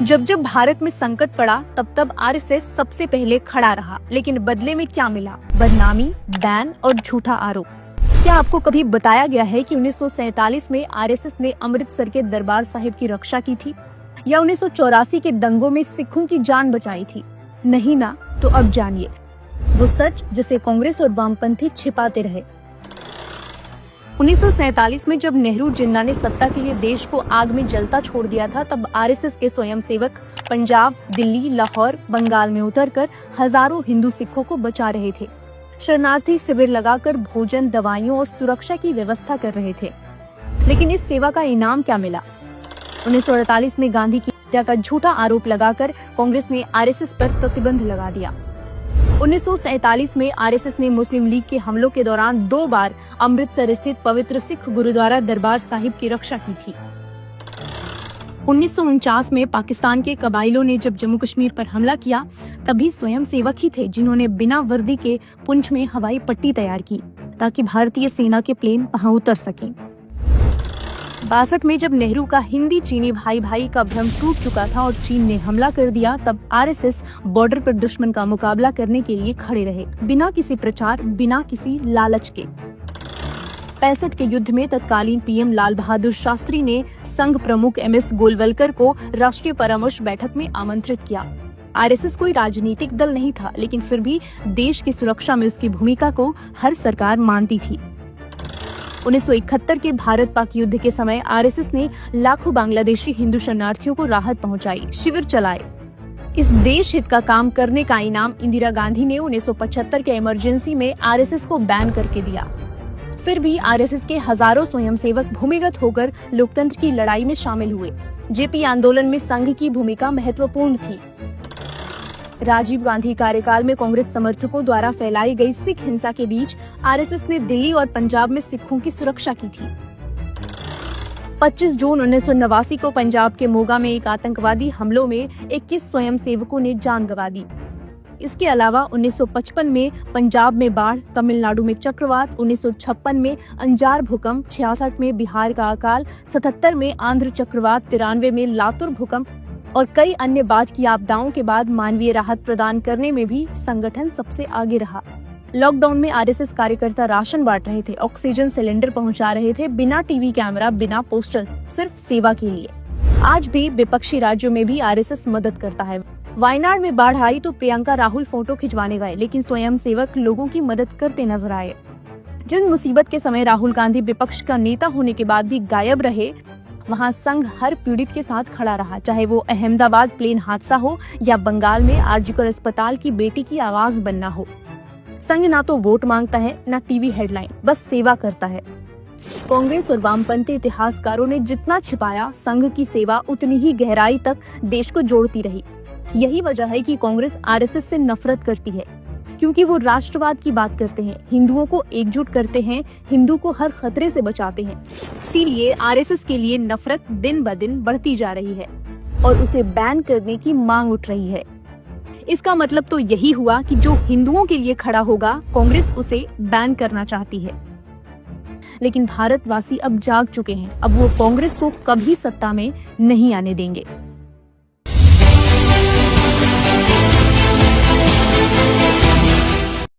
जब जब भारत में संकट पड़ा तब तब आरएसएस सबसे पहले खड़ा रहा, लेकिन बदले में क्या मिला? बदनामी, बैन और झूठा आरोप। क्या आपको कभी बताया गया है कि 1947 में आरएसएस ने अमृतसर के दरबार साहिब की रक्षा की थी या 1984 के दंगों में सिखों की जान बचाई थी? नहीं ना? तो अब जानिए वो सच जिसे कांग्रेस और वामपंथी छिपाते रहे। 1947 में जब नेहरू जिन्ना ने सत्ता के लिए देश को आग में जलता छोड़ दिया था, तब आरएसएस के स्वयंसेवक पंजाब, दिल्ली, लाहौर, बंगाल में उतरकर हजारों हिंदू सिखों को बचा रहे थे। शरणार्थी शिविर लगाकर भोजन, दवाइयों और सुरक्षा की व्यवस्था कर रहे थे। लेकिन इस सेवा का इनाम क्या मिला? 1948 में गांधी की हत्या का झूठा आरोप लगाकर कांग्रेस ने आरएसएस पर प्रतिबंध लगा दिया। 1947 में आरएसएस ने मुस्लिम लीग के हमलों के दौरान 2 बार अमृतसर स्थित पवित्र सिख गुरुद्वारा दरबार साहिब की रक्षा की थी। 1949 में पाकिस्तान के कबाइलों ने जब जम्मू कश्मीर पर हमला किया, तभी स्वयंसेवक ही थे जिन्होंने बिना वर्दी के पुंछ में हवाई पट्टी तैयार की ताकि भारतीय सेना के प्लेन वहां उतर सकें। 62 में जब नेहरू का हिंदी चीनी भाई भाई का भ्रम टूट चुका था और चीन ने हमला कर दिया, तब आरएसएस बॉर्डर पर दुश्मन का मुकाबला करने के लिए खड़े रहे, बिना किसी प्रचार, बिना किसी लालच के। 65 के युद्ध में तत्कालीन पीएम लाल बहादुर शास्त्री ने संघ प्रमुख एमएस गोलवलकर को राष्ट्रीय परामर्श बैठक में आमंत्रित किया। आरएसएस कोई राजनीतिक दल नहीं था, लेकिन फिर भी देश की सुरक्षा में उसकी भूमिका को हर सरकार मानती थी। 1971 के भारत पाक युद्ध के समय आरएसएस ने लाखों बांग्लादेशी हिंदू शरणार्थियों को राहत पहुंचाई, शिविर चलाए। इस देश हित का काम करने का इनाम इंदिरा गांधी ने 1975 के इमरजेंसी में आरएसएस को बैन करके दिया। फिर भी आरएसएस के हजारों स्वयंसेवक भूमिगत होकर लोकतंत्र की लड़ाई में शामिल हुए। जेपी आंदोलन में संघ की भूमिका महत्वपूर्ण थी। राजीव गांधी कार्यकाल में कांग्रेस समर्थकों द्वारा फैलाई गई सिख हिंसा के बीच आरएसएस ने दिल्ली और पंजाब में सिखों की सुरक्षा की थी। 25 जून 1989 को पंजाब के मोगा में एक आतंकवादी हमलों में 21 स्वयंसेवकों ने जान गंवा दी। इसके अलावा 1955 में पंजाब में बाढ़, तमिलनाडु में चक्रवात, 1956 में अंजार भूकंप, 66 में बिहार का अकाल, 77 में आंध्र चक्रवात, 93 में लातूर भूकंप और कई अन्य बाद की आपदाओं के बाद मानवीय राहत प्रदान करने में भी संगठन सबसे आगे रहा। लॉकडाउन में आरएसएस कार्यकर्ता राशन बांट रहे थे, ऑक्सीजन सिलेंडर पहुंचा रहे थे, बिना टीवी कैमरा, बिना पोस्टर, सिर्फ सेवा के लिए। आज भी विपक्षी राज्यों में भी आरएसएस मदद करता है। वायनाड में बाढ़ आई तो प्रियंका राहुल फोटो खिंचवाने गए, लेकिन स्वयंसेवक लोगों की मदद करते नजर आए। जिन मुसीबत के समय राहुल गांधी विपक्ष का नेता होने के बाद भी गायब रहे, वहाँ संघ हर पीड़ित के साथ खड़ा रहा, चाहे वो अहमदाबाद प्लेन हादसा हो या बंगाल में आरजीकर अस्पताल की बेटी की आवाज बनना हो। संघ ना तो वोट मांगता है, ना टीवी हेडलाइन, बस सेवा करता है। कांग्रेस और वामपंथी इतिहासकारों ने जितना छिपाया, संघ की सेवा उतनी ही गहराई तक देश को जोड़ती रही। यही वजह है कि कांग्रेस आरएसएस से नफरत करती है, क्योंकि वो राष्ट्रवाद की बात करते हैं, हिंदुओं को एकजुट करते हैं, हिंदू को हर खतरे से बचाते हैं। इसीलिए आरएसएस के लिए नफरत दिन ब दिन बढ़ती जा रही है और उसे बैन करने की मांग उठ रही है। इसका मतलब तो यही हुआ कि जो हिंदुओं के लिए खड़ा होगा, कांग्रेस उसे बैन करना चाहती है। लेकिन भारतवासी अब जाग चुके हैं, अब वो कांग्रेस को कभी सत्ता में नहीं आने देंगे।